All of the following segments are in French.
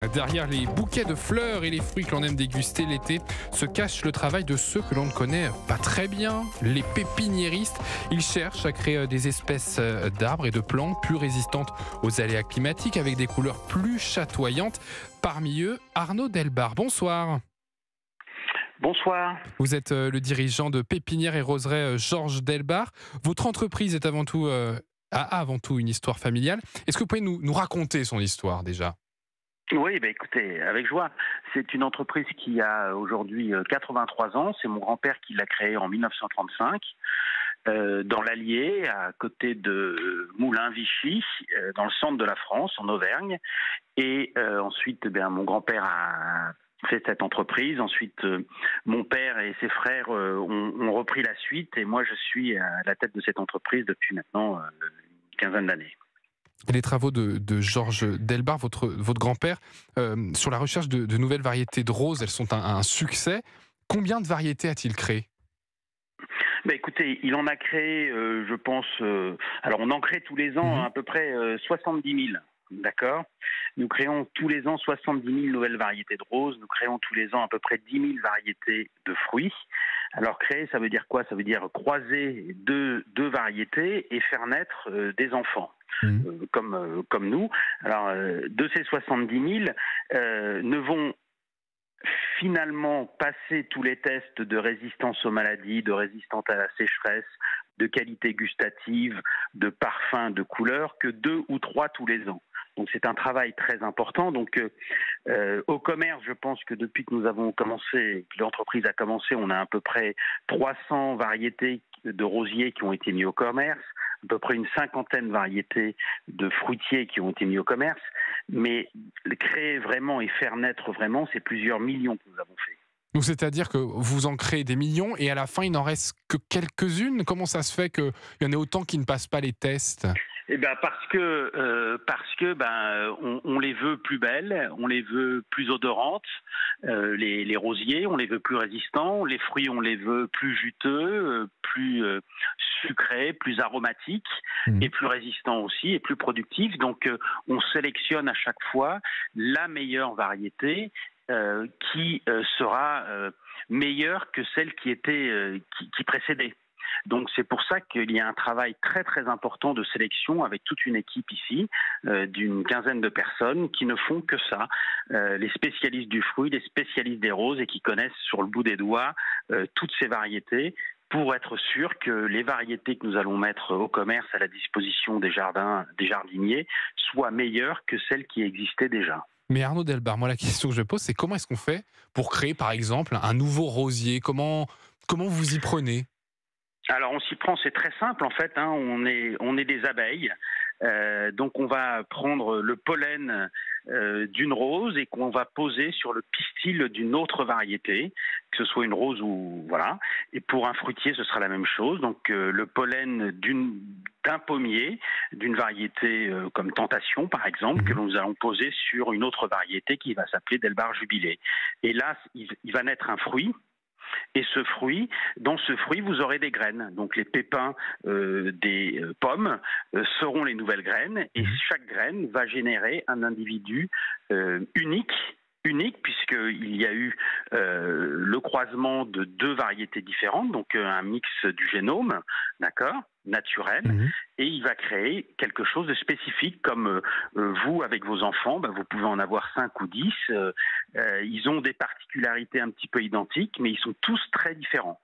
Derrière les bouquets de fleurs et les fruits que l'on aime déguster l'été, se cache le travail de ceux que l'on ne connaît pas très bien, les pépiniéristes. Ils cherchent à créer des espèces d'arbres et de plantes plus résistantes aux aléas climatiques avec des couleurs plus chatoyantes. Parmi eux, Arnaud Delbar. Bonsoir. Bonsoir. Vous êtes le dirigeant de Pépinière et Roseraie Georges Delbar. Votre entreprise est a avant tout une histoire familiale. Est-ce que vous pouvez nous raconter son histoire déjà ? Oui, écoutez, avec joie. C'est une entreprise qui a aujourd'hui 83 ans. C'est mon grand-père qui l'a créée en 1935 dans l'Allier, à côté de Moulins-Vichy, dans le centre de la France, en Auvergne. Et ensuite, mon grand-père a fait cette entreprise. Ensuite, mon père et ses frères ont repris la suite. Et moi, je suis à la tête de cette entreprise depuis maintenant une quinzaine d'années. Les travaux de Georges Delbar, votre grand-père, sur la recherche de nouvelles variétés de roses, elles sont un succès. Combien de variétés a-t-il créé ? Écoutez, il en a créé, je pense, alors on en crée tous les ans à peu près 70 000. D'accord. Nous créons tous les ans 70 000 nouvelles variétés de roses. Nous créons tous les ans à peu près 10 000 variétés de fruits. Alors créer, ça veut dire quoi ? Ça veut dire croiser deux variétés et faire naître des enfants. Comme nous. Alors, de ces 70 000, ne vont finalement passer tous les tests de résistance aux maladies, de résistance à la sécheresse, de qualité gustative, de parfum, de couleur, que 2 ou 3 tous les ans. Donc c'est un travail très important. Donc au commerce, je pense que depuis que nous avons commencé, que l'entreprise a commencé, on a à peu près 300 variétés de rosiers qui ont été mis au commerce, à peu près une cinquantaine de variétés de fruitiers qui ont été mis au commerce. Mais créer vraiment et faire naître vraiment, c'est plusieurs millions que nous avons fait. Donc c'est-à-dire que vous en créez des millions et à la fin, il n'en reste que quelques-unes ? Comment ça se fait qu'il y en ait autant qui ne passent pas les tests ? Parce que on les veut plus belles, on les veut plus odorantes, les rosiers, on les veut plus résistants, les fruits, on les veut plus juteux, plus sucrés, plus aromatiques et plus résistants aussi et plus productifs. Donc on sélectionne à chaque fois la meilleure variété qui sera meilleure que celle qui précédait. Donc c'est pour ça qu'il y a un travail très très important de sélection avec toute une équipe ici d'une quinzaine de personnes qui ne font que ça, les spécialistes du fruit, les spécialistes des roses et qui connaissent sur le bout des doigts toutes ces variétés pour être sûr que les variétés que nous allons mettre au commerce à la disposition des jardiniers soient meilleures que celles qui existaient déjà. Mais Arnaud Delbar, moi la question que je pose, c'est comment est-ce qu'on fait pour créer par exemple un nouveau rosier ? Comment vous y prenez ? Alors on s'y prend, c'est très simple en fait. On est des abeilles, donc on va prendre le pollen d'une rose et qu'on va poser sur le pistil d'une autre variété, que ce soit une rose ou voilà. Et pour un fruitier, ce sera la même chose. Donc le pollen d'un pommier, d'une variété comme Tentation par exemple, que nous allons poser sur une autre variété qui va s'appeler Delbar Jubilé. Et là, il va naître un fruit. Et dans ce fruit, vous aurez des graines. Donc les pépins des pommes seront les nouvelles graines et chaque graine va générer un individu unique puisqu'il y a eu le croisement de 2 variétés différentes, donc un mix du génome, d'accord, naturel, et il va créer quelque chose de spécifique comme vous, avec vos enfants, vous pouvez en avoir 5 ou 10, ils ont des particularités un petit peu identiques, mais ils sont tous très différents.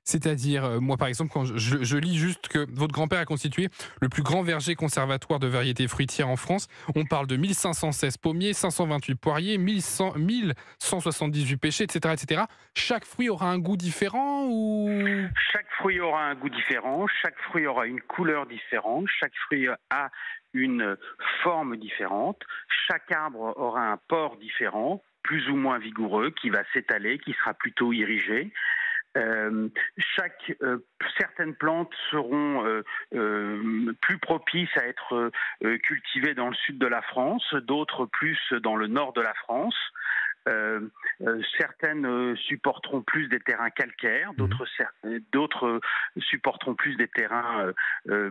C'est-à-dire, moi par exemple, quand je lis juste que votre grand-père a constitué le plus grand verger conservatoire de variétés fruitières en France, on parle de 1516 pommiers, 528 poiriers, 1178 pêchers, etc., etc. Chaque fruit aura un goût différent ou... Chaque fruit aura un goût différent, chaque fruit aura une couleur différente, chaque fruit a une forme différente, chaque arbre aura un port différent, plus ou moins vigoureux, qui va s'étaler, qui sera plutôt irrigé. Certaines plantes seront plus propices à être cultivées dans le sud de la France, d'autres plus dans le nord de la France. Certaines supporteront plus des terrains calcaires, d'autres supporteront plus des terrains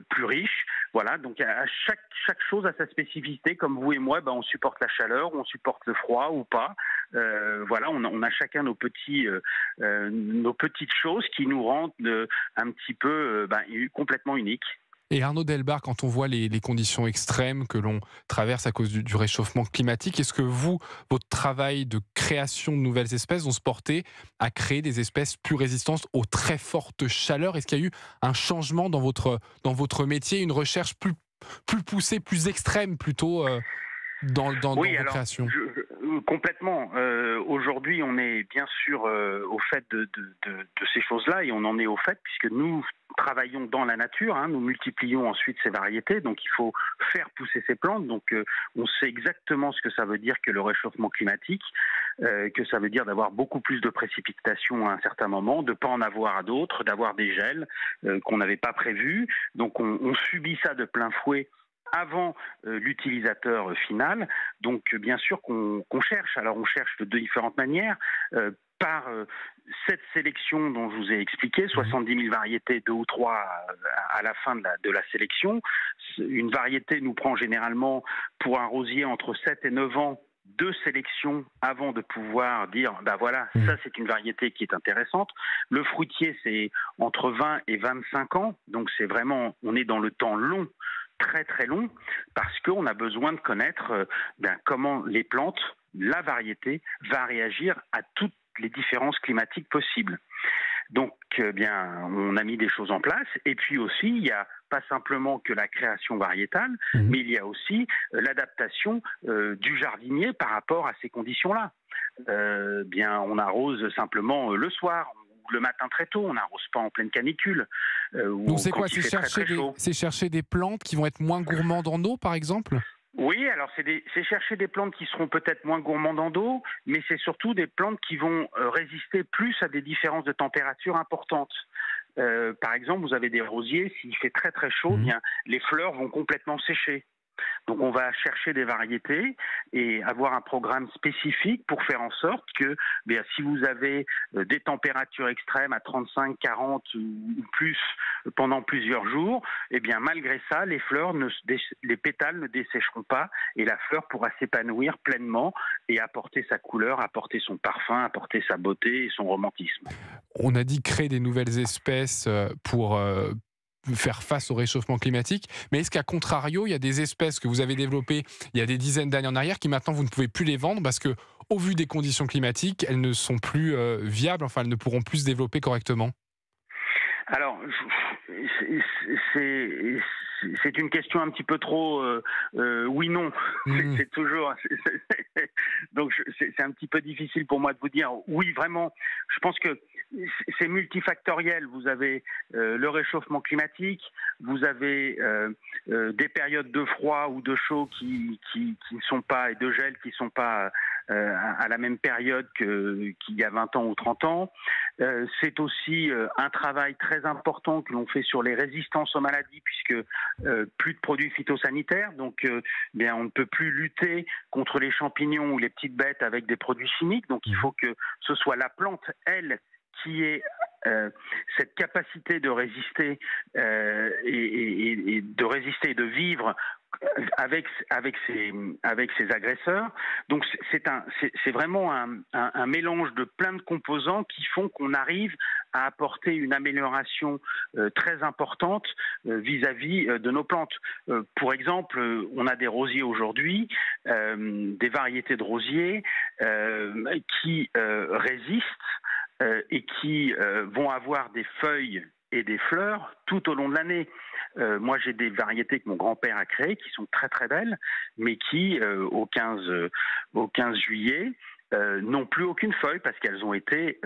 plus riches. Voilà, donc à chaque chose a sa spécificité. Comme vous et moi, on supporte la chaleur, on supporte le froid ou pas. Voilà, on a chacun nos petites choses qui nous rendent un petit peu complètement uniques. Et Arnaud Delbar, quand on voit les conditions extrêmes que l'on traverse à cause du réchauffement climatique, est-ce que votre travail de création de nouvelles espèces vont se porter à créer des espèces plus résistantes aux très fortes chaleurs? Est-ce qu'il y a eu un changement dans votre métier, une recherche plus poussée, plus extrême plutôt dans vos créations? Complètement. Aujourd'hui, on est bien sûr au fait de ces choses-là, et on en est au fait puisque nous travaillons dans la nature, nous multiplions ensuite ces variétés, donc il faut faire pousser ces plantes. Donc on sait exactement ce que ça veut dire que le réchauffement climatique, que ça veut dire d'avoir beaucoup plus de précipitations à un certain moment, de ne pas en avoir à d'autres, d'avoir des gels qu'on n'avait pas prévus. Donc on subit ça de plein fouet avant l'utilisateur final. Donc bien sûr qu'on cherche. Alors on cherche de différentes manières. Par cette sélection dont je vous ai expliqué, 70 000 variétés, 2 ou 3 à la fin de la sélection. Une variété nous prend généralement pour un rosier entre 7 et 9 ans de sélection avant de pouvoir dire voilà, ça c'est une variété qui est intéressante. Le fruitier, c'est entre 20 et 25 ans, donc c'est vraiment, on est dans le temps long, très très long, parce qu'on a besoin de connaître comment les plantes, la variété, va réagir à toutes les différences climatiques possibles. Donc, on a mis des choses en place. Et puis aussi, il n'y a pas simplement que la création variétale, mais il y a aussi l'adaptation du jardinier par rapport à ces conditions-là. On arrose simplement le soir, ou le matin très tôt, on n'arrose pas en pleine canicule. Donc c'est quoi? C'est chercher des plantes qui vont être moins gourmandes en eau, par exemple? Oui, alors c'est chercher des plantes qui seront peut-être moins gourmandes en eau, mais c'est surtout des plantes qui vont résister plus à des différences de température importantes. Par exemple, vous avez des rosiers, s'il fait très très chaud, les fleurs vont complètement sécher. Donc on va chercher des variétés et avoir un programme spécifique pour faire en sorte que si vous avez des températures extrêmes à 35, 40 ou plus pendant plusieurs jours, malgré ça, les pétales ne dessécheront pas et la fleur pourra s'épanouir pleinement et apporter sa couleur, apporter son parfum, apporter sa beauté et son romantisme. On a dit créer des nouvelles espèces pour faire face au réchauffement climatique, mais est-ce qu'à contrario, il y a des espèces que vous avez développées il y a des dizaines d'années en arrière qui maintenant vous ne pouvez plus les vendre parce que, au vu des conditions climatiques, elles ne sont plus viables, enfin elles ne pourront plus se développer correctement? Alors, c'est une question un petit peu trop oui-non. C'est toujours. Donc, c'est un petit peu difficile pour moi de vous dire oui, vraiment. Je pense que c'est multifactoriel. Vous avez le réchauffement climatique, vous avez des périodes de froid ou de chaud qui ne sont pas, et de gel qui ne sont pas à la même période qu'il y a 20 ans ou 30 ans. C'est aussi un travail très important que l'on fait sur les résistances aux maladies, puisque plus de produits phytosanitaires, donc on ne peut plus lutter contre les champignons ou les petites bêtes avec des produits chimiques. Donc il faut que ce soit la plante, elle, qui ait cette capacité de résister et de vivre avec ces agresseurs. Donc c'est vraiment un mélange de plein de composants qui font qu'on arrive à apporter une amélioration très importante vis-à-vis de nos plantes. Pour exemple, on a des rosiers aujourd'hui, des variétés de rosiers qui résistent et qui vont avoir des feuilles et des fleurs tout au long de l'année. Moi, j'ai des variétés que mon grand-père a créées qui sont très très belles, mais qui, au 15 juillet, n'ont plus aucune feuille parce qu'elles ont été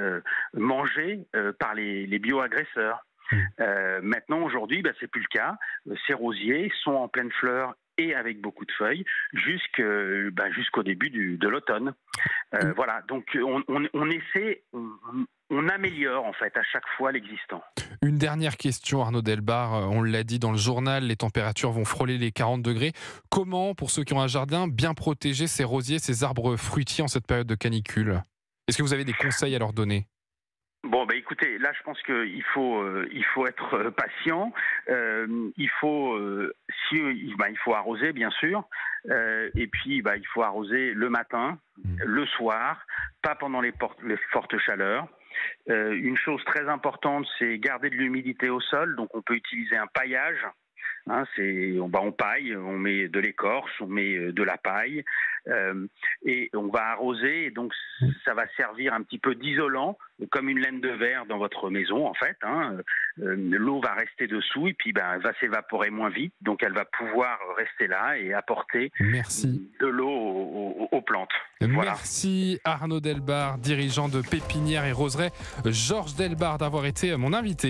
mangées par les bioagresseurs. Maintenant, aujourd'hui, c'est plus le cas. Ces rosiers sont en pleine fleur et avec beaucoup de feuilles jusqu'au début de l'automne. Voilà, donc on essaie, on améliore en fait à chaque fois l'existant. Une dernière question, Arnaud Delbar. On l'a dit dans le journal, les températures vont frôler les 40 degrés. Comment, pour ceux qui ont un jardin, bien protéger ces rosiers, ces arbres fruitiers en cette période de canicule? Est-ce que vous avez des conseils à leur donner? Bon, bah écoutez, là je pense qu'il faut être patient. Il faut il faut arroser bien sûr, et puis il faut arroser le matin, le soir, pas pendant les fortes chaleurs. Une chose très importante, c'est garder de l'humidité au sol. Donc on peut utiliser un paillage. Hein, on paille, on met de l'écorce, on met de la paille, et on va arroser. Et donc ça va servir un petit peu d'isolant, comme une laine de verre dans votre maison en fait. Hein. L'eau va rester dessous et puis elle va s'évaporer moins vite, donc elle va pouvoir rester là et apporter de l'eau aux plantes. Voilà. Merci Arnaud Delbar, dirigeant de pépinières et roseraie Georges Delbar, d'avoir été mon invité.